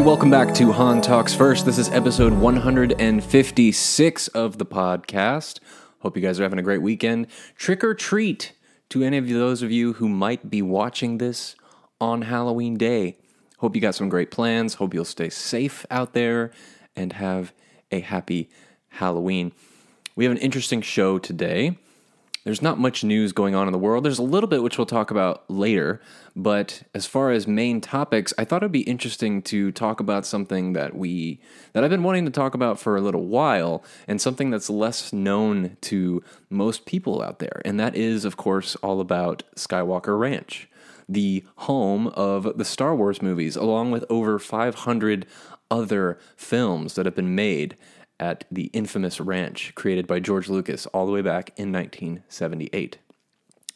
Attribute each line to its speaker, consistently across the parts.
Speaker 1: Welcome back to Han Talks First. This is episode 156 of the podcast. Hope you guys are having a great weekend. Trick or treat to any of those of you who might be watching this on Halloween Day. Hope you got some great plans. Hope you'll stay safe out there and have a happy Halloween. We have an interesting show today. There's not much news going on in the world. There's a little bit which we'll talk about later, but as far as main topics, I thought it'd be interesting to talk about something that I've been wanting to talk about for a little while, and something that's less known to most people out there, and that is, of course, all about Skywalker Ranch, the home of the Star Wars movies, along with over 500 other films that have been made at the infamous ranch created by George Lucas all the way back in 1978.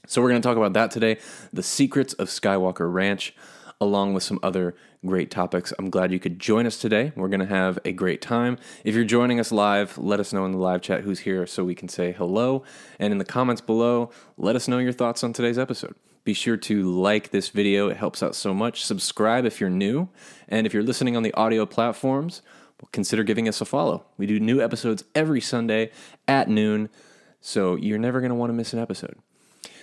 Speaker 1: So we're going to talk about that today, the secrets of Skywalker Ranch, along with some other great topics. I'm glad you could join us today. We're going to have a great time. If you're joining us live, let us know in the live chat who's here so we can say hello. And in the comments below, let us know your thoughts on today's episode. Be sure to like this video. It helps out so much. Subscribe if you're new. And if you're listening on the audio platforms, consider giving us a follow. We do new episodes every Sunday at noon, so you're never going to want to miss an episode.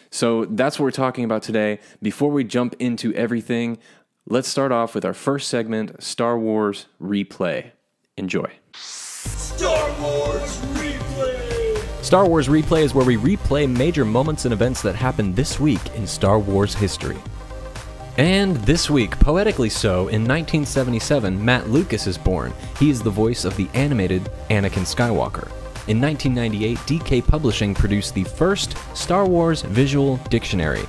Speaker 1: So that's what we're talking about today. Before we jump into everything, let's start off with our first segment, Star Wars Replay. Enjoy.
Speaker 2: Star Wars Replay!
Speaker 3: Star Wars Replay is where we replay major moments and events that happened this week in Star Wars history. And this week, poetically so, in 1977, Matt Lucas is born. He is the voice of the animated Anakin Skywalker. In 1998, DK Publishing produced the first Star Wars visual dictionary.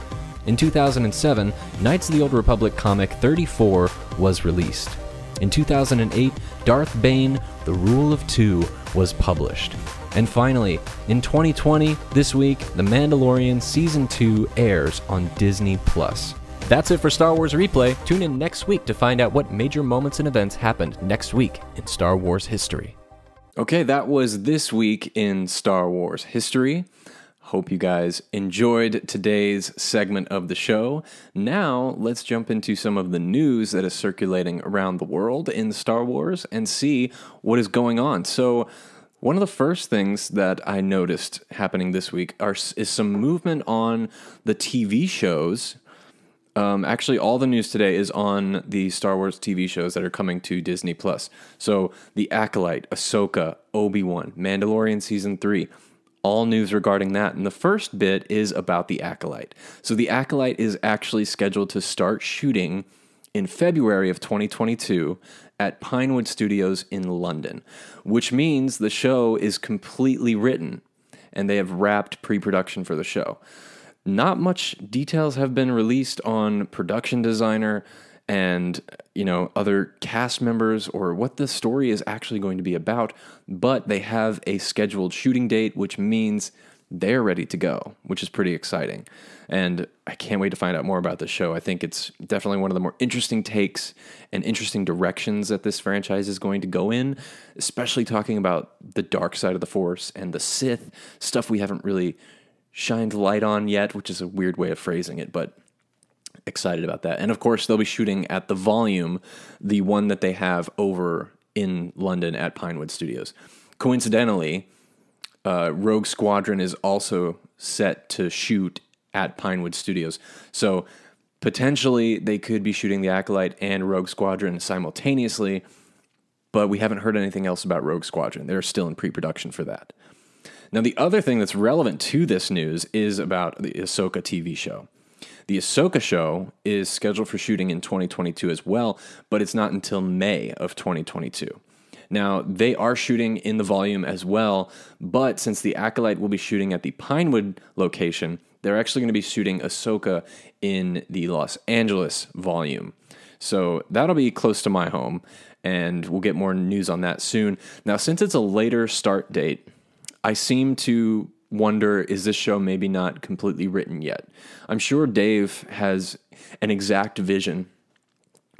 Speaker 3: In 2007, Knights of the Old Republic comic 34 was released. In 2008, Darth Bane, The Rule of Two was published. And finally, in 2020, this week, The Mandalorian Season 2 airs on Disney+. That's it for Star Wars Replay. Tune in next week to find out what major moments and events happened next week in Star Wars history.
Speaker 1: Okay, that was this week in Star Wars history. Hope you guys enjoyed today's segment of the show. Now, let's jump into some of the news that is circulating around the world in Star Wars and see what is going on. So, one of the first things that I noticed happening this week is some movement on the TV shows. Actually, all the news today is on the Star Wars TV shows that are coming to Disney+. So, The Acolyte, Ahsoka, Obi-Wan, Mandalorian Season 3, all news regarding that. And the first bit is about The Acolyte. So, The Acolyte is actually scheduled to start shooting in February of 2022 at Pinewood Studios in London, which means the show is completely written, and they have wrapped pre-production for the show. Not much details have been released on production designer and, other cast members or what the story is actually going to be about, but they have a scheduled shooting date, which means they're ready to go, which is pretty exciting. And I can't wait to find out more about the show. I think it's definitely one of the more interesting takes and interesting directions that this franchise is going to go in, especially talking about the dark side of the Force and the Sith, stuff we haven't really shined light on yet, which is a weird way of phrasing it, but excited about that. And of course, they'll be shooting at the Volume, the one that they have over in London at Pinewood Studios. Coincidentally, Rogue Squadron is also set to shoot at Pinewood Studios. So potentially they could be shooting The Acolyte and Rogue Squadron simultaneously, but we haven't heard anything else about Rogue Squadron. They're still in pre-production for that. Now, the other thing that's relevant to this news is about the Ahsoka TV show. The Ahsoka show is scheduled for shooting in 2022 as well, but it's not until May of 2022. Now, they are shooting in the Volume as well, but since The Acolyte will be shooting at the Pinewood location, they're actually going to be shooting Ahsoka in the Los Angeles volume. So that'll be close to my home, and we'll get more news on that soon. Now, since it's a later start date, I seem to wonder, is this show maybe not completely written yet? I'm sure Dave has an exact vision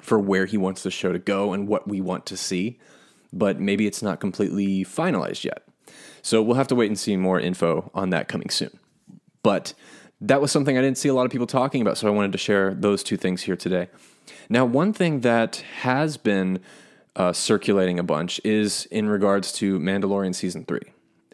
Speaker 1: for where he wants the show to go and what we want to see, but maybe it's not completely finalized yet. So we'll have to wait and see more info on that coming soon. But that was something I didn't see a lot of people talking about, so I wanted to share those two things here today. Now, one thing that has been circulating a bunch is in regards to Mandalorian Season 3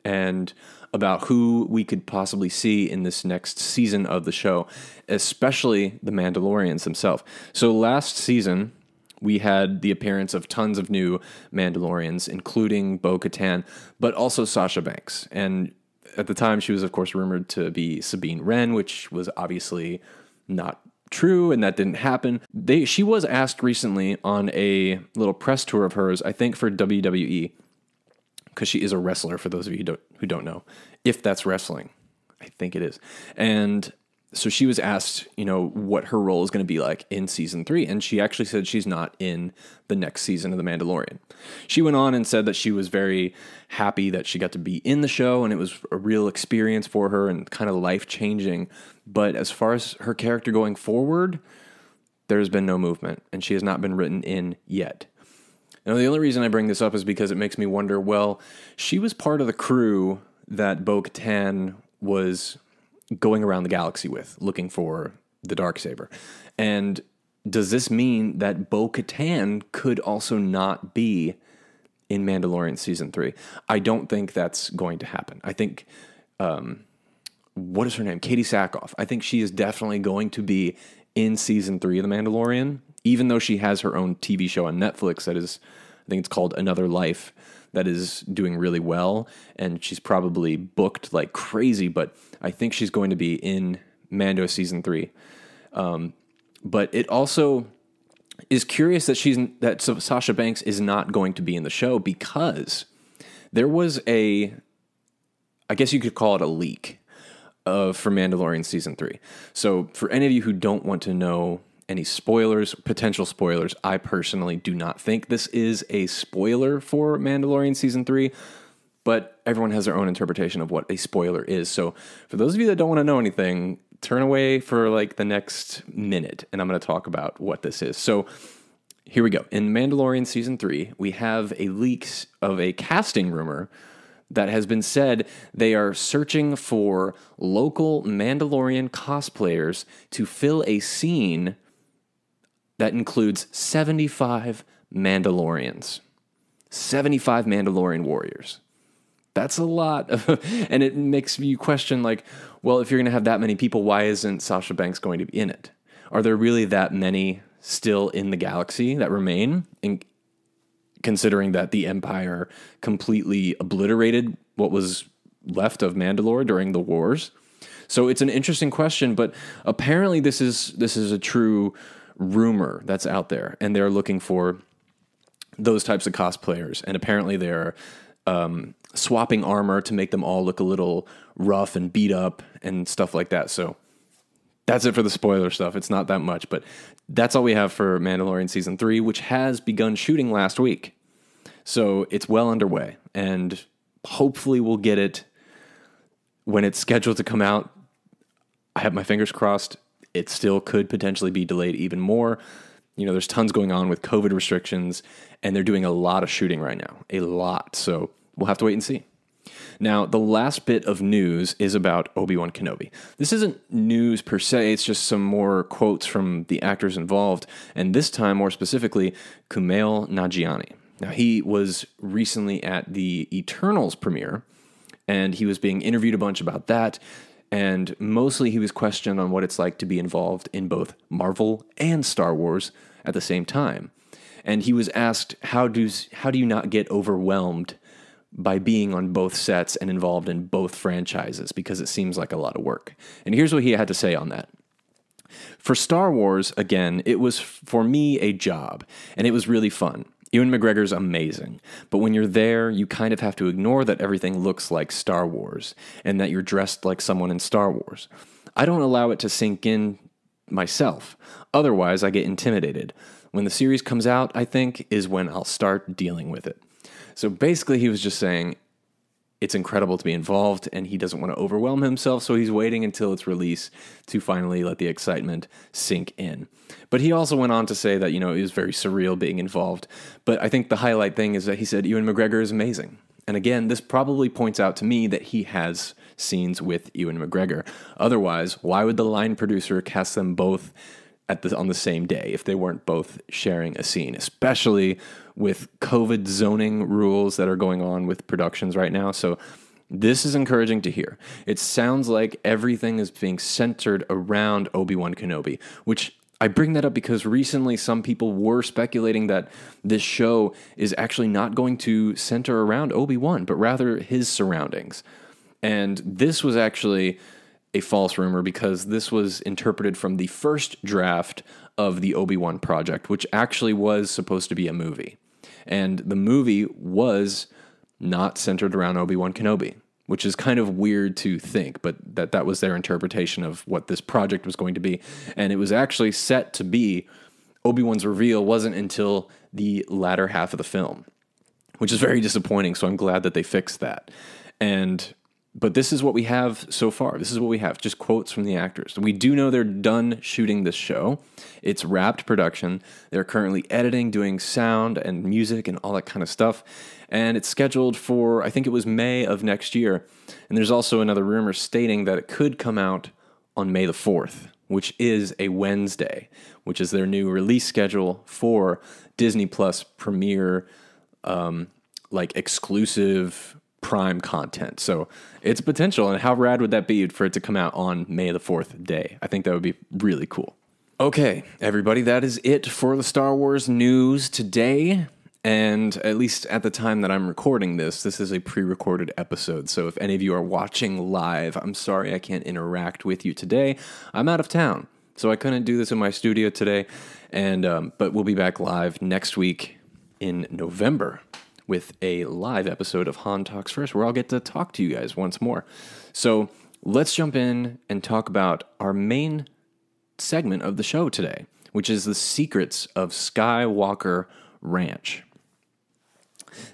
Speaker 1: and about who we could possibly see in this next season of the show, especially the Mandalorians themselves. So last season, we had the appearance of tons of new Mandalorians, including Bo-Katan, but also Sasha Banks. And at the time, she was, of course, rumored to be Sabine Wren, which was obviously not true, and that didn't happen. She was asked recently on a little press tour of hers, I think for WWE, because she is a wrestler, for those of you who don't know, if that's wrestling. I think it is. And so she was asked, what her role is going to be like in season 3. And she actually said she's not in the next season of The Mandalorian. She went on and said that she was very happy that she got to be in the show, and it was a real experience for her and kind of life-changing. But as far as her character going forward, there's been no movement, and she has not been written in yet. Now, the only reason I bring this up is because it makes me wonder, well, she was part of the crew that Bo-Katan was going around the galaxy with, looking for the Darksaber. And does this mean that Bo-Katan could also not be in Mandalorian Season 3? I don't think that's going to happen. I think, what is her name? Katie Sackhoff. I think she is definitely going to be in Season 3 of The Mandalorian, even though she has her own TV show on Netflix that is, I think it's called Another Life, that is doing really well, and she's probably booked like crazy, but I think she's going to be in Mando Season 3. But it also is curious that Sasha Banks is not going to be in the show, because there was I guess you could call it a leak for Mandalorian Season 3. So for any of you who don't want to know any spoilers, potential spoilers, I personally do not think this is a spoiler for Mandalorian Season 3, but everyone has their own interpretation of what a spoiler is. So for those of you that don't want to know anything, turn away for like the next minute, and I'm going to talk about what this is. So here we go. In Mandalorian Season 3, we have a leak of a casting rumor that has been said they are searching for local Mandalorian cosplayers to fill a scene that includes 75 Mandalorians. 75 Mandalorian warriors. That's a lot. And it makes you question, like, well, if you're going to have that many people, why isn't Sasha Banks going to be in it? Are there really that many still in the galaxy that remain? And considering that the Empire completely obliterated what was left of Mandalore during the wars. So it's an interesting question, but apparently this is a true rumor that's out there, and they're looking for those types of cosplayers, and apparently they're swapping armor to make them all look a little rough and beat up and stuff like that. So that's it for the spoiler stuff. It's not that much, but that's all we have for Mandalorian Season 3, which has begun shooting last week. So it's well underway, and hopefully we'll get it when it's scheduled to come out. I have my fingers crossed. It still could potentially be delayed even more. There's tons going on with COVID restrictions, and they're doing a lot of shooting right now. A lot. So we'll have to wait and see. Now, the last bit of news is about Obi-Wan Kenobi. This isn't news per se. It's just some more quotes from the actors involved, and this time, more specifically, Kumail Nanjiani. Now, he was recently at the Eternals premiere, and he was being interviewed a bunch about that. And mostly he was questioned on what it's like to be involved in both Marvel and Star Wars at the same time. And he was asked, how do you not get overwhelmed by being on both sets and involved in both franchises? Because it seems like a lot of work. And here's what he had to say on that. For Star Wars, again, it was for me a job, and it was really fun. Ewan McGregor's amazing, but when you're there, you kind of have to ignore that everything looks like Star Wars and that you're dressed like someone in Star Wars. I don't allow it to sink in myself. Otherwise, I get intimidated. When the series comes out, I think, is when I'll start dealing with it. So basically, he was just saying it's incredible to be involved, and he doesn't want to overwhelm himself, so he's waiting until its release to finally let the excitement sink in. But he also went on to say that, it was very surreal being involved. But I think the highlight thing is that he said Ewan McGregor is amazing. And again, this probably points out to me that he has scenes with Ewan McGregor. Otherwise, why would the line producer cast them both on the same day if they weren't both sharing a scene, especially with COVID zoning rules that are going on with productions right now. So this is encouraging to hear. It sounds like everything is being centered around Obi-Wan Kenobi, which I bring that up because recently some people were speculating that this show is actually not going to center around Obi-Wan, but rather his surroundings. And this was actually a false rumor because this was interpreted from the first draft of the Obi-Wan project, which actually was supposed to be a movie. And the movie was not centered around Obi-Wan Kenobi, which is kind of weird to think, but that was their interpretation of what this project was going to be. And it was actually set to be Obi-Wan's reveal wasn't until the latter half of the film, which is very disappointing, so I'm glad that they fixed that. But this is what we have so far. This is what we have, just quotes from the actors. We do know they're done shooting this show. It's wrapped production. They're currently editing, doing sound and music and all that kind of stuff. And it's scheduled for, I think it was May of next year. And there's also another rumor stating that it could come out on May the 4th, which is a Wednesday, which is their new release schedule for Disney Plus premiere, exclusive Prime content. So it's potential, and how rad would that be for it to come out on May the 4th day? I think that would be really cool. Okay, everybody, that is it for the Star Wars news today. And at least at the time that I'm recording this is a pre-recorded episode. So if any of you are watching live, I'm sorry I can't interact with you today. I'm out of town, so I couldn't do this in my studio today. And but we'll be back live next week in November with a live episode of Han Talks First, where I'll get to talk to you guys once more. So let's jump in and talk about our main segment of the show today, which is the secrets of Skywalker Ranch.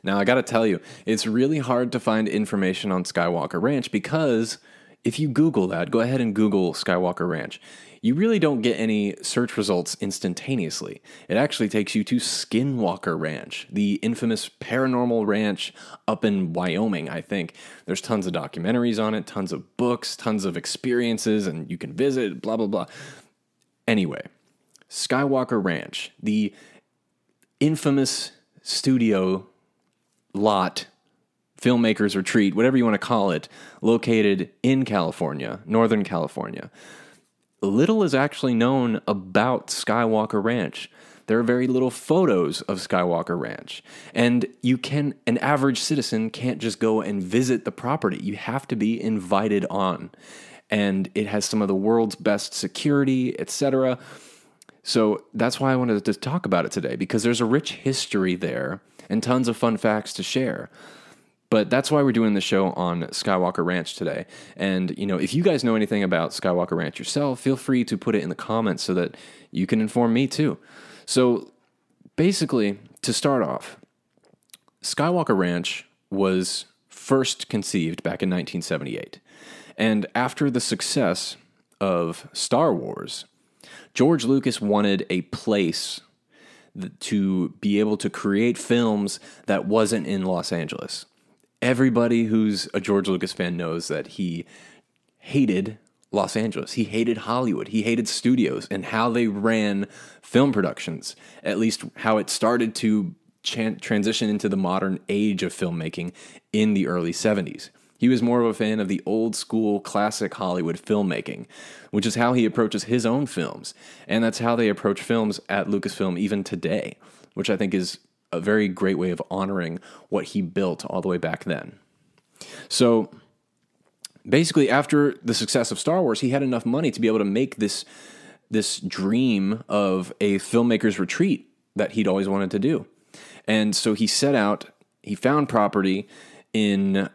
Speaker 1: Now, I got to tell you, it's really hard to find information on Skywalker Ranch because if you Google that, go ahead and Google Skywalker Ranch, you really don't get any search results instantaneously. It actually takes you to Skinwalker Ranch, the infamous paranormal ranch up in Wyoming, I think. There's tons of documentaries on it, tons of books, tons of experiences, and you can visit, blah, blah, blah. Anyway, Skywalker Ranch, the infamous studio lot, filmmaker's retreat, whatever you want to call it, located in California, Northern California. Little is actually known about Skywalker Ranch. There are very little photos of Skywalker Ranch. And an average citizen can't just go and visit the property. You have to be invited on. And it has some of the world's best security, etc. So that's why I wanted to talk about it today, because there's a rich history there and tons of fun facts to share. But that's why we're doing the show on Skywalker Ranch today. And, if you guys know anything about Skywalker Ranch yourself, feel free to put it in the comments so that you can inform me too. So basically, to start off, Skywalker Ranch was first conceived back in 1978. And after the success of Star Wars, George Lucas wanted a place to be able to create films that wasn't in Los Angeles. Everybody who's a George Lucas fan knows that he hated Los Angeles. He hated Hollywood. He hated studios and how they ran film productions, at least how it started to transition into the modern age of filmmaking in the early 70s. He was more of a fan of the old school classic Hollywood filmmaking, which is how he approaches his own films. And that's how they approach films at Lucasfilm even today, which I think is a very great way of honoring what he built all the way back then. So basically, after the success of Star Wars, he had enough money to be able to make this dream of a filmmaker's retreat that he'd always wanted to do. And so he set out, he found property in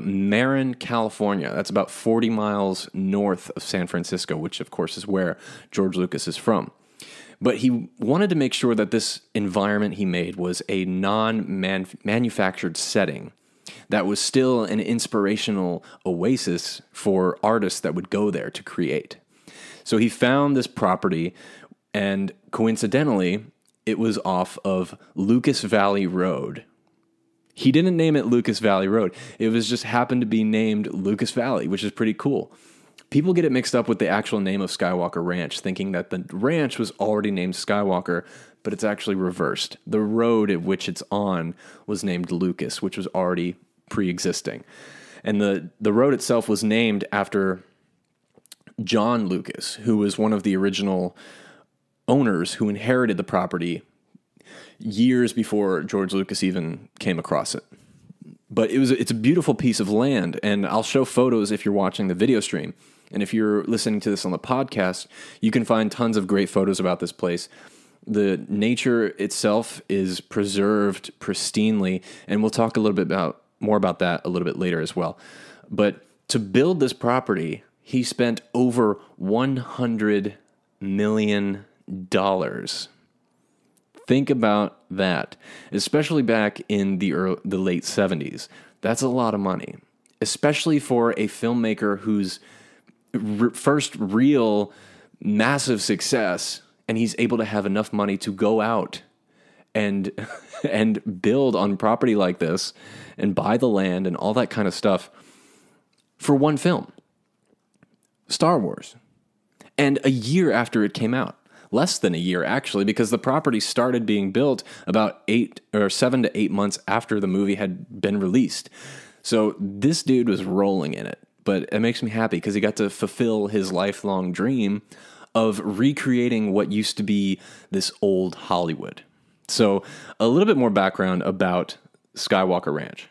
Speaker 1: Marin, California. That's about 40 miles north of San Francisco, which, of course, is where George Lucas is from. But he wanted to make sure that this environment he made was a non-manufactured setting that was still an inspirational oasis for artists that would go there to create. So he found this property, and coincidentally, it was off of Lucas Valley Road. He didn't name it Lucas Valley Road. It was just happened to be named Lucas Valley, which is pretty cool. People get it mixed up with the actual name of Skywalker Ranch, thinking that the ranch was already named Skywalker, but it's actually reversed. The road at which it's on was named Lucas, which was already pre-existing. And the road itself was named after John Lucas, who was one of the original owners who inherited the property years before George Lucas even came across it. But it's a beautiful piece of land, and I'll show photos if you're watching the video stream. And if you're listening to this on the podcast, you can find tons of great photos about this place. The nature itself is preserved pristinely, and we'll talk a little bit more about that a little bit later as well. But to build this property, he spent over $100 million. Think about that, especially back in the late 70s. That's a lot of money, especially for a filmmaker whose first real massive success, and he's able to have enough money to go out and build on property like this and buy the land and all that kind of stuff for one film, Star Wars. And a year after it came out. Less than a year, actually, because the property started being built about 7 to 8 months after the movie had been released. So this dude was rolling in it. But it makes me happy because he got to fulfill his lifelong dream of recreating what used to be this old Hollywood. So a little bit more background about Skywalker Ranch.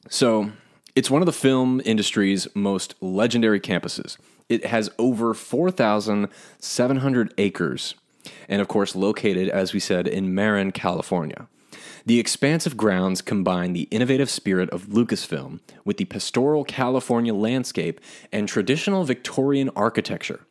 Speaker 1: So it's one of the film industry's most legendary campuses. It has over 4,700 acres, and of course located, as we said, in Marin, California. The expansive grounds combine the innovative spirit of Lucasfilm with the pastoral California landscape and traditional Victorian architecture.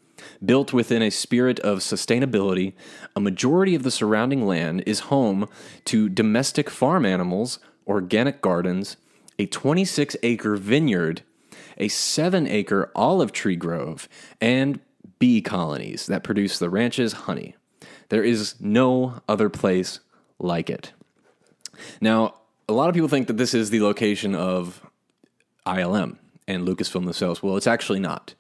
Speaker 1: Built within a spirit of sustainability, a majority of the surrounding land is home to domestic farm animals, organic gardens, a 26-acre vineyard, a 7-acre olive tree grove, and bee colonies that produce the ranch's honey. There is no other place like it. Now, a lot of people think that this is the location of ILM and Lucasfilm themselves. Well, it's actually not.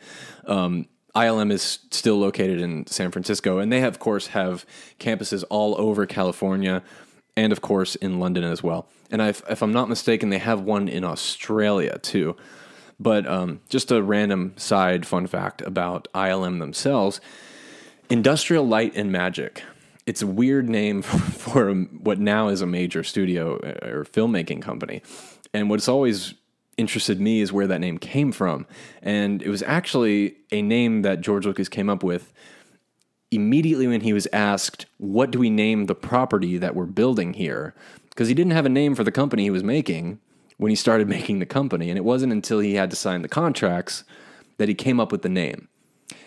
Speaker 1: ILM is still located in San Francisco, and they, of course, have campuses all over California and, of course, in London as well. And if I'm not mistaken, they have one in Australia, too. But just a random side fun fact about ILM themselves, Industrial Light and Magic. It's a weird name for what now is a major studio or filmmaking company. And what's always interested me is where that name came from. And it was actually a name that George Lucas came up with immediately when he was asked, what do we name the property that we're building here? Because he didn't have a name for the company he was making when he started making the company. And it wasn't until he had to sign the contracts that he came up with the name.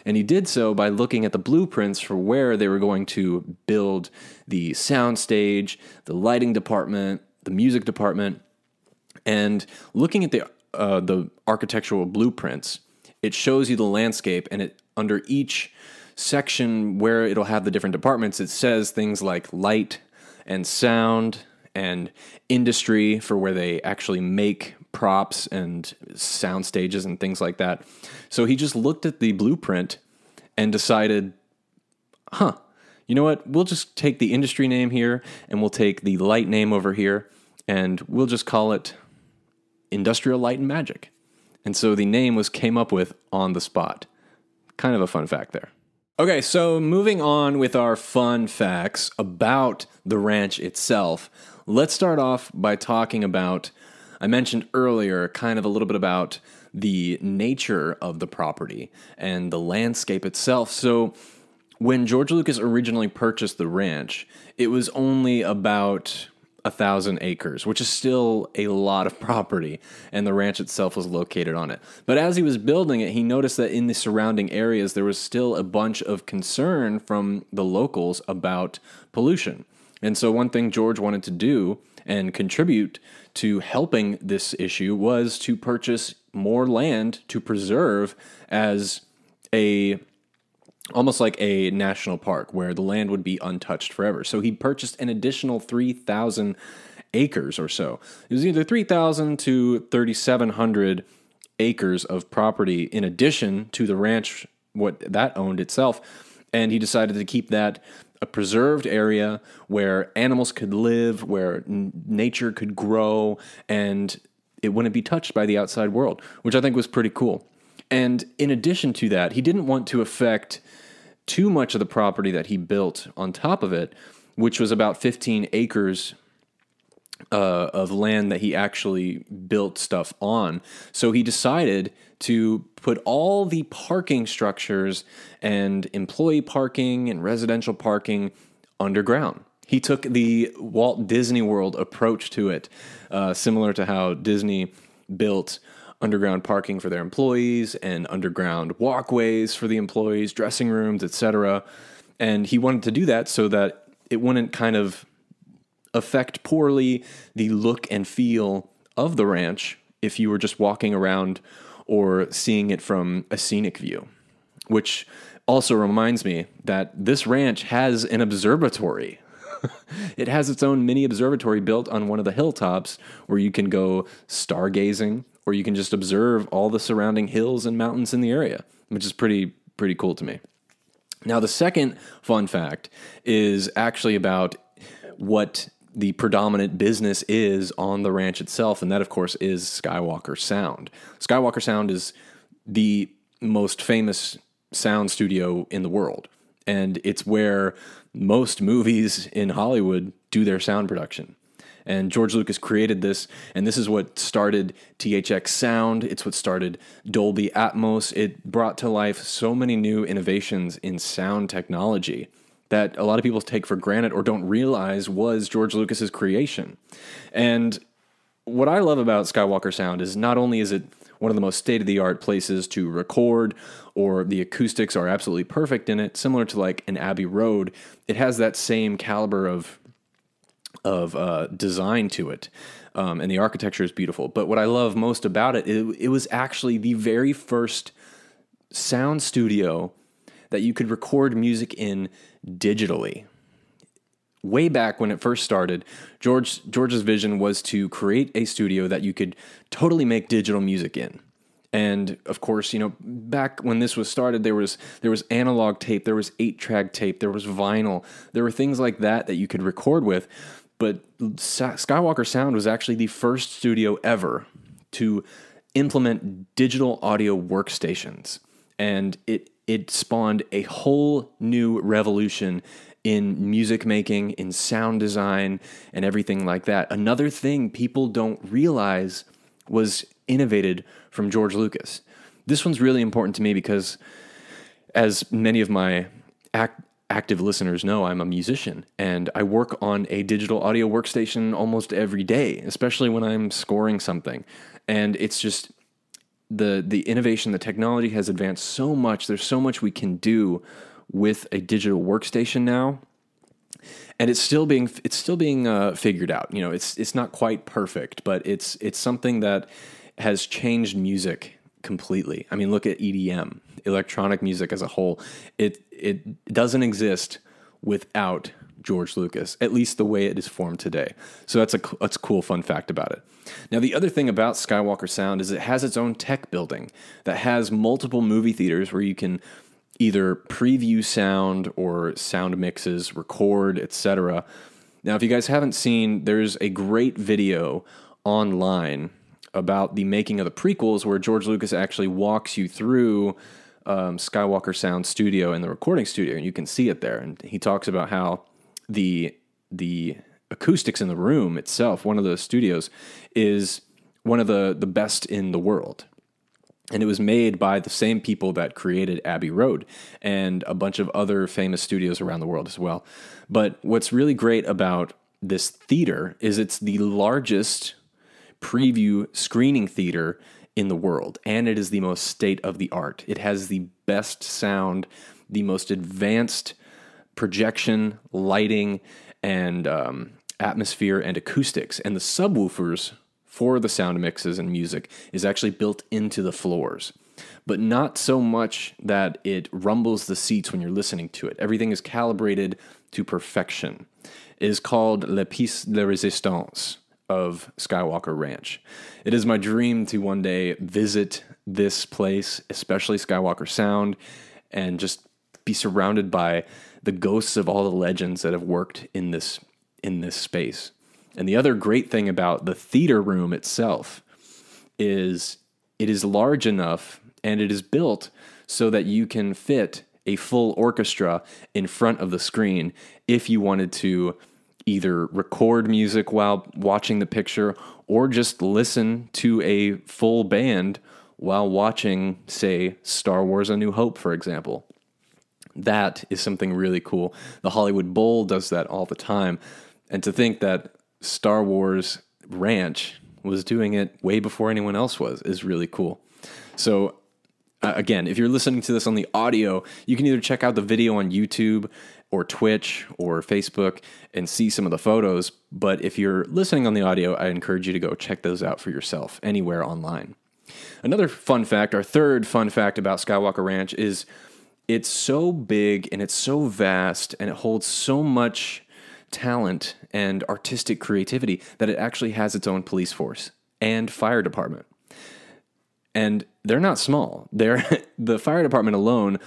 Speaker 1: And he did so by looking at the blueprints for where they were going to build the sound stage, the lighting department, the music department, and looking at the architectural blueprints. It shows you the landscape, and under each section where it'll have the different departments, it says things like light and sound and industry for where they actually make props and sound stages and things like that. So he just looked at the blueprint and decided, you know what? We'll just take the industry name here and we'll take the light name over here and we'll just call it Industrial Light and Magic. And so the name came up with on the spot. Kind of a fun fact there. Okay, so moving on with our fun facts about the ranch itself, let's start off by talking about, I mentioned earlier, kind of a little bit about the nature of the property and the landscape itself. So when George Lucas originally purchased the ranch, it was only about 1,000 acres, which is still a lot of property, and the ranch itself was located on it. But as he was building it, he noticed that in the surrounding areas, there was still a bunch of concern from the locals about pollution. And so one thing George wanted to do and contribute to helping this issue was to purchase more land to preserve as almost like a national park where the land would be untouched forever. So he purchased an additional 3,000 acres or so. It was either 3,000 to 3,700 acres of property in addition to the ranch, what that owned itself. And he decided to keep that a preserved area where animals could live, where nature could grow, and it wouldn't be touched by the outside world, which I think was pretty cool. And in addition to that, he didn't want to affect too much of the property that he built on top of it, which was about 15 acres of land that he actually built stuff on. So he decided to put all the parking structures and employee parking and residential parking underground. He took the Walt Disney World approach to it, similar to how Disney built underground parking for their employees and underground walkways for the employees, dressing rooms, etc. And he wanted to do that so that it wouldn't kind of affect poorly the look and feel of the ranch if you were just walking around or seeing it from a scenic view. Which also reminds me that this ranch has an observatory. It has its own mini observatory built on one of the hilltops where you can go stargazing, or you can just observe all the surrounding hills and mountains in the area, which is pretty cool to me. Now, the second fun fact is actually about what the predominant business is on the ranch itself, and that, of course, is Skywalker Sound. Skywalker Sound is the most famous sound studio in the world, and it's where most movies in Hollywood do their sound production. And George Lucas created this, and this is what started THX Sound. It's what started Dolby Atmos. It brought to life so many new innovations in sound technology that a lot of people take for granted or don't realize was George Lucas's creation. And what I love about Skywalker Sound is not only is it one of the most state-of-the-art places to record, or the acoustics are absolutely perfect in it, similar to like an Abbey Road, it has that same caliber of design to it, and the architecture is beautiful. But what I love most about it, it was actually the very first sound studio that you could record music in digitally. Way back when it first started, George's vision was to create a studio that you could totally make digital music in. And of course, you know, back when this was started, there was analog tape, there was 8-track tape, there was vinyl, there were things like that you could record with. But Skywalker Sound was actually the first studio ever to implement digital audio workstations. And it spawned a whole new revolution in music making, in sound design, and everything like that. Another thing people don't realize was innovated from George Lucas. This one's really important to me because, as many of my active listeners know, I'm a musician, and I work on a digital audio workstation almost every day, especially when I'm scoring something. And it's just the innovation, the technology has advanced so much. There's so much we can do with a digital workstation now, and it's still being figured out. You know, it's not quite perfect, but it's something that has changed music completely. I mean, look at EDM, electronic music as a whole. It doesn't exist without George Lucas, at least the way it is formed today. So that's a cool fun fact about it. Now, the other thing about Skywalker Sound is it has its own tech building that has multiple movie theaters where you can either preview sound or sound mixes, record, etc. Now, if you guys haven't seen, there's a great video online about the making of the prequels where George Lucas actually walks you through Skywalker Sound Studio and the recording studio, and you can see it there. And he talks about how the acoustics in the room itself, one of the studios, is one of the best in the world. And it was made by the same people that created Abbey Road and a bunch of other famous studios around the world as well. But what's really great about this theater is it's the largest preview screening theater in the world, and it is the most state of the art. It has the best sound, the most advanced projection, lighting, and atmosphere and acoustics. And the subwoofers for the sound mixes and music is actually built into the floors, but not so much that it rumbles the seats when you're listening to it. Everything is calibrated to perfection. It is called Le Piece de Resistance of Skywalker Ranch. It is my dream to one day visit this place, especially Skywalker Sound, and just be surrounded by the ghosts of all the legends that have worked in this space. And the other great thing about the theater room itself is it is large enough and it is built so that you can fit a full orchestra in front of the screen if you wanted to either record music while watching the picture or just listen to a full band while watching, say, Star Wars A New Hope, for example. That is something really cool. The Hollywood Bowl does that all the time. And to think that Star Wars Ranch was doing it way before anyone else was is really cool. So again, if you're listening to this on the audio, you can either check out the video on YouTube or Twitch or Facebook and see some of the photos. But if you're listening on the audio, I encourage you to go check those out for yourself anywhere online. Another fun fact, our third fun fact about Skywalker Ranch is it's so big and it's so vast and it holds so much talent and artistic creativity that it actually has its own police force and fire department. And they're not small. The fire department alone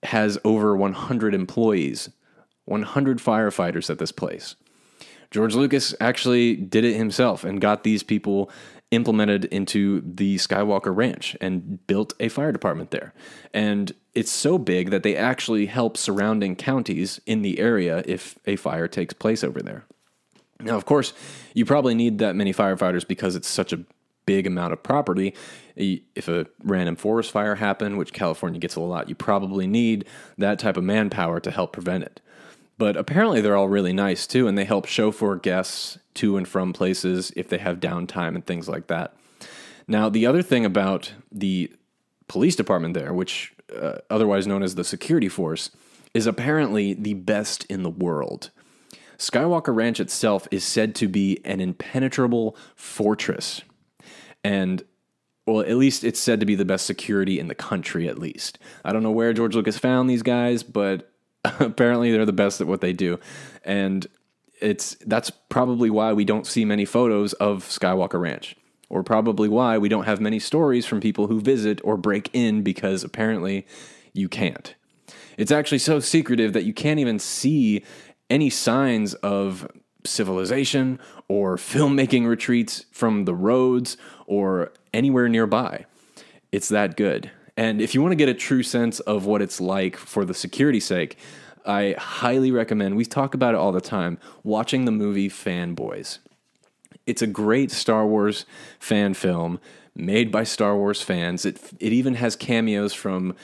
Speaker 1: has over 100 employees, 100 firefighters at this place. George Lucas actually did it himself and got these people implemented into the Skywalker Ranch and built a fire department there. And it's so big that they actually help surrounding counties in the area if a fire takes place over there. Now, of course, you probably need that many firefighters because it's such a big amount of property. If a random forest fire happened, which California gets a lot, you probably need that type of manpower to help prevent it. But apparently they're all really nice too, and they help chauffeur guests to and from places if they have downtime and things like that. Now, the other thing about the police department there, which otherwise known as the security force, is apparently the best in the world. Skywalker Ranch itself is said to be an impenetrable fortress. And, well, at least it's said to be the best security in the country, at least. I don't know where George Lucas found these guys, but apparently they're the best at what they do. And that's probably why we don't see many photos of Skywalker Ranch, or probably why we don't have many stories from people who visit or break in, because apparently you can't. It's actually so secretive that you can't even see any signs of civilization or filmmaking retreats from the roads or anywhere nearby. It's that good. And if you want to get a true sense of what it's like for the security's sake, I highly recommend, we talk about it all the time, watching the movie Fanboys. It's a great Star Wars fan film made by Star Wars fans. It even has cameos from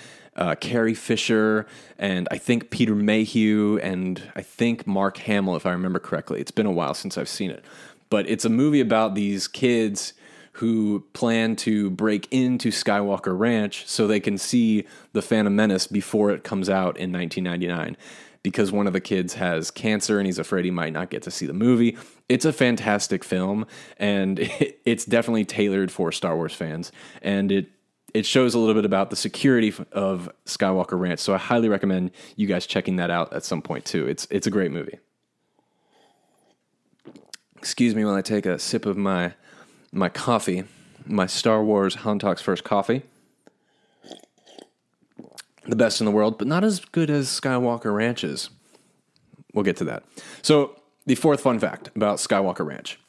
Speaker 1: Carrie Fisher and I think Peter Mayhew and I think Mark Hamill, if I remember correctly. It's been a while since I've seen it. But it's a movie about these kids who plan to break into Skywalker Ranch so they can see The Phantom Menace before it comes out in 1999, because one of the kids has cancer and he's afraid he might not get to see the movie. It's a fantastic film, and it's definitely tailored for Star Wars fans, and it shows a little bit about the security of Skywalker Ranch, so I highly recommend you guys checking that out at some point too. It's a great movie. Excuse me while I take a sip of my coffee, my Star Wars Hantak's First coffee. The best in the world, but not as good as Skywalker Ranch's. We'll get to that. So, the fourth fun fact about Skywalker Ranch.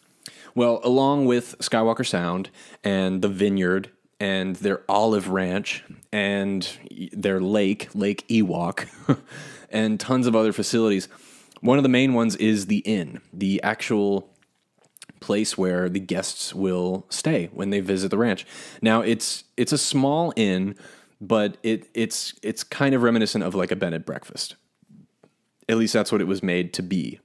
Speaker 1: Well, along with Skywalker Sound and the Vineyard and their olive ranch and their Lake Ewok, and tons of other facilities, one of the main ones is the inn, the actual place where the guests will stay when they visit the ranch. Now, it's a small inn, but it's kind of reminiscent of like a bed and breakfast. At least that's what it was made to be.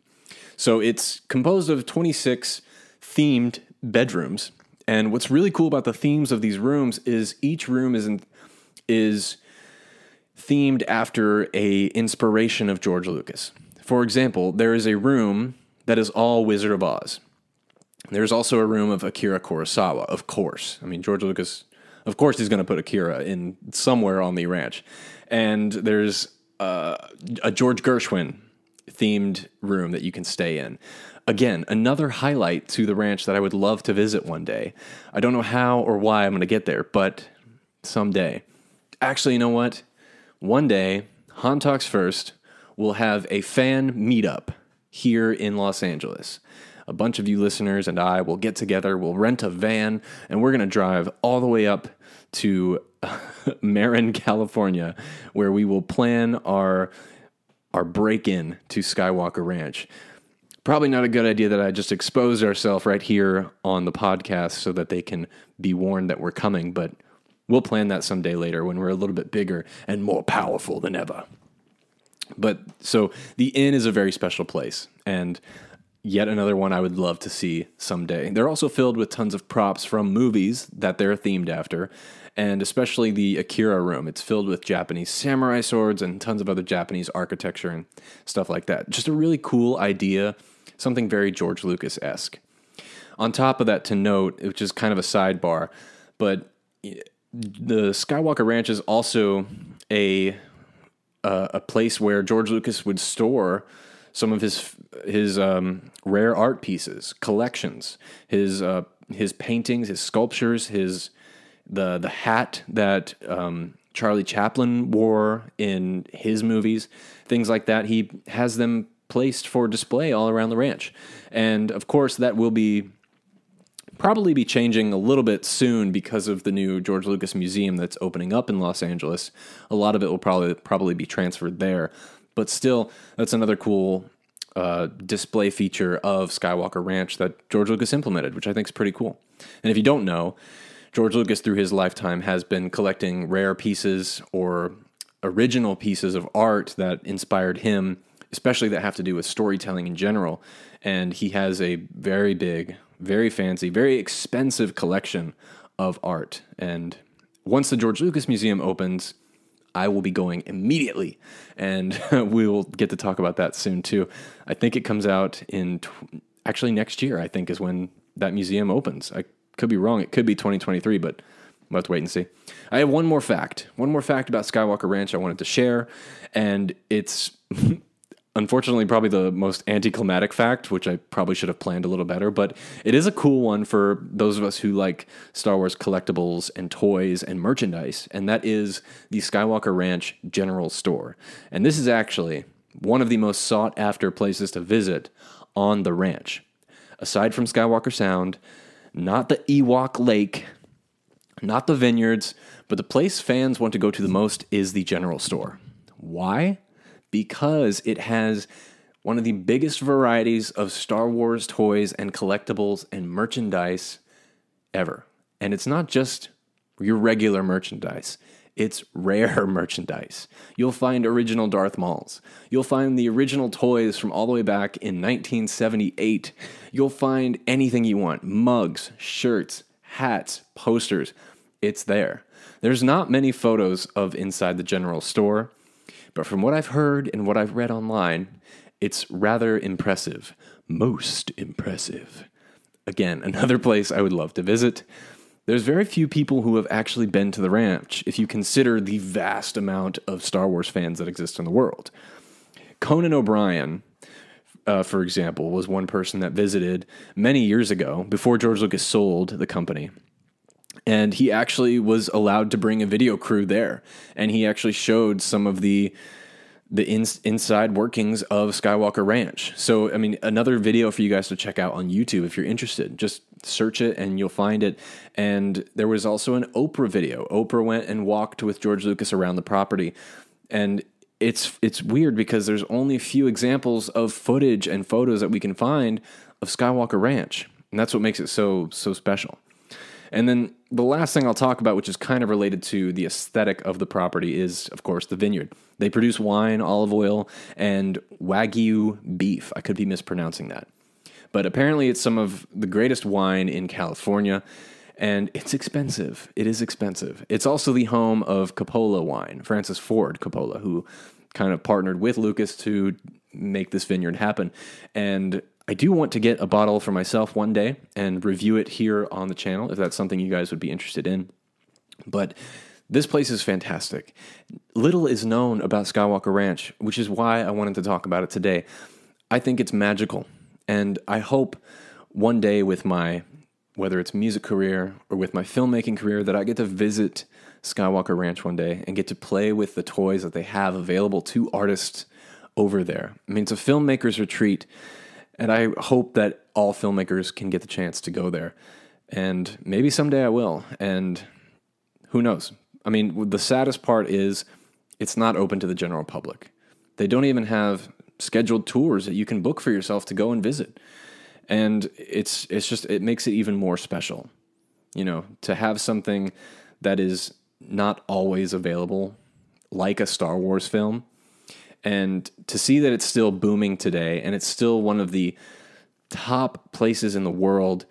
Speaker 1: So it's composed of 26 themed bedrooms. And what's really cool about the themes of these rooms is each room is themed after a inspiration of George Lucas. For example, there is a room that is all Wizard of Oz. There's also a room of Akira Kurosawa, of course. I mean, George Lucas, of course, he's going to put Akira in somewhere on the ranch. And there's a George Gershwin themed room that you can stay in. Again, another highlight to the ranch that I would love to visit one day. I don't know how or why I'm going to get there, but someday. Actually, you know what? One day, Han Talks First will have a fan meetup here in Los Angeles. A bunch of you listeners and I will get together, we'll rent a van, and we're going to drive all the way up to Marin, California, where we will plan our break-in to Skywalker Ranch. Probably not a good idea that I just expose ourselves right here on the podcast so that they can be warned that we're coming, but we'll plan that someday later when we're a little bit bigger and more powerful than ever. But so the inn is a very special place, and yet another one I would love to see someday. They're also filled with tons of props from movies that they're themed after, and especially the Akira room. It's filled with Japanese samurai swords and tons of other Japanese architecture and stuff like that. Just a really cool idea, something very George Lucas-esque. On top of that, to note, which is kind of a sidebar, but the Skywalker Ranch is also a place where George Lucas would store some of his rare art pieces, collections, his paintings, his sculptures, the hat that Charlie Chaplin wore in his movies, things like that. He has them placed for display all around the ranch, and of course that will probably be changing a little bit soon because of the new George Lucas Museum that's opening up in Los Angeles. A lot of it will probably be transferred there. But still, that's another cool display feature of Skywalker Ranch that George Lucas implemented, which I think is pretty cool. And if you don't know, George Lucas, through his lifetime, has been collecting rare pieces or original pieces of art that inspired him, especially that have to do with storytelling in general. And he has a very big, very fancy, very expensive collection of art. And once the George Lucas Museum opens, I will be going immediately, and we will get to talk about that soon too. I think it comes out actually next year, I think, is when that museum opens. I could be wrong. It could be 2023, but we'll have to wait and see. I have one more fact about Skywalker Ranch I wanted to share, and it's unfortunately probably the most anticlimactic fact, which I probably should have planned a little better, but it is a cool one for those of us who like Star Wars collectibles and toys and merchandise, and that is the Skywalker Ranch General Store. And this is actually one of the most sought-after places to visit on the ranch. Aside from Skywalker Sound, not the Ewok Lake, not the vineyards, but the place fans want to go to the most is the General Store. Why? Because it has one of the biggest varieties of Star Wars toys and collectibles and merchandise ever. And it's not just your regular merchandise. It's rare merchandise. You'll find original Darth Mauls. You'll find the original toys from all the way back in 1978. You'll find anything you want. Mugs, shirts, hats, posters. It's there. There's not many photos of inside the General Store, but from what I've heard and what I've read online, it's rather impressive. Most impressive. Again, another place I would love to visit. There's very few people who have actually been to the ranch if you consider the vast amount of Star Wars fans that exist in the world. Conan O'Brien, for example, was one person that visited many years ago before George Lucas sold the company. And he actually was allowed to bring a video crew there. And he actually showed some of the inside workings of Skywalker Ranch. So, I mean, another video for you guys to check out on YouTube if you're interested. Just search it and you'll find it. And there was also an Oprah video. Oprah went and walked with George Lucas around the property. And it's weird because there's only a few examples of footage and photos that we can find of Skywalker Ranch. And that's what makes it so special. And then the last thing I'll talk about, which is kind of related to the aesthetic of the property, is, of course, the vineyard. They produce wine, olive oil, and Wagyu beef. I could be mispronouncing that. But apparently it's some of the greatest wine in California, and it's expensive. It is expensive. It's also the home of Coppola wine, Francis Ford Coppola, who kind of partnered with Lucas to make this vineyard happen. And I do want to get a bottle for myself one day and review it here on the channel, if that's something you guys would be interested in. But this place is fantastic. Little is known about Skywalker Ranch, which is why I wanted to talk about it today. I think it's magical. And I hope one day with my, whether it's music career or with my filmmaking career, that I get to visit Skywalker Ranch one day and get to play with the toys that they have available to artists over there. I mean, it's a filmmaker's retreat, and I hope that all filmmakers can get the chance to go there. And maybe someday I will, and who knows? I mean, the saddest part is it's not open to the general public. They don't even have scheduled tours that you can book for yourself to go and visit. And it's just, it makes it even more special, you know, to have something that is not always available, like a Star Wars film, and to see that it's still booming today, and it's still one of the top places in the world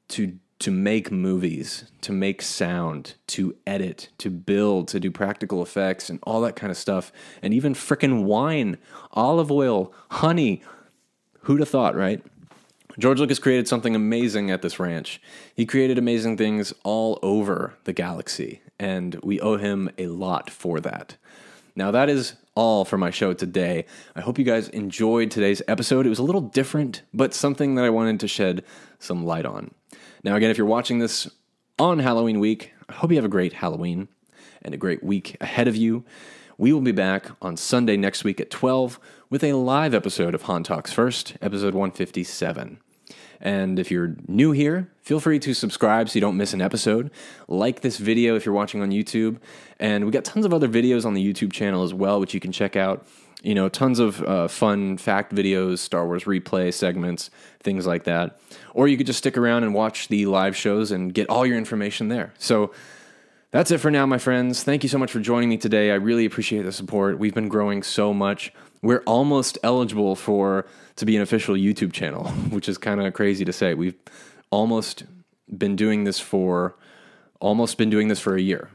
Speaker 1: to make movies, to make sound, to edit, to build, to do practical effects and all that kind of stuff. And even frickin' wine, olive oil, honey. Who'd have thought, right? George Lucas created something amazing at this ranch. He created amazing things all over the galaxy, and we owe him a lot for that. Now, that is all for my show today. I hope you guys enjoyed today's episode. It was a little different, but something that I wanted to shed some light on. Now, again, if you're watching this on Halloween week, I hope you have a great Halloween and a great week ahead of you. We will be back on Sunday next week at 12 with a live episode of Han Talks First, episode 157. And if you're new here, feel free to subscribe so you don't miss an episode. Like this video if you're watching on YouTube. And we got tons of other videos on the YouTube channel as well, which you can check out. You know, tons of fun fact videos, Star Wars replay segments, things like that. Or you could just stick around and watch the live shows and get all your information there. So that's it for now, my friends. Thank you so much for joining me today. I really appreciate the support. We've been growing so much. We're almost eligible to be an official YouTube channel, which is kind of crazy to say. We've almost been doing this for a year,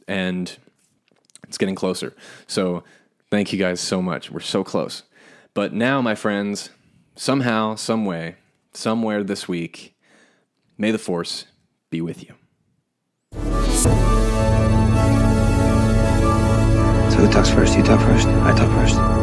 Speaker 1: and it's getting closer. So thank you guys so much. We're so close. But now, my friends, somehow, some way, somewhere this week, may the Force be with you.
Speaker 4: So who talks first? You talk first? I talk first.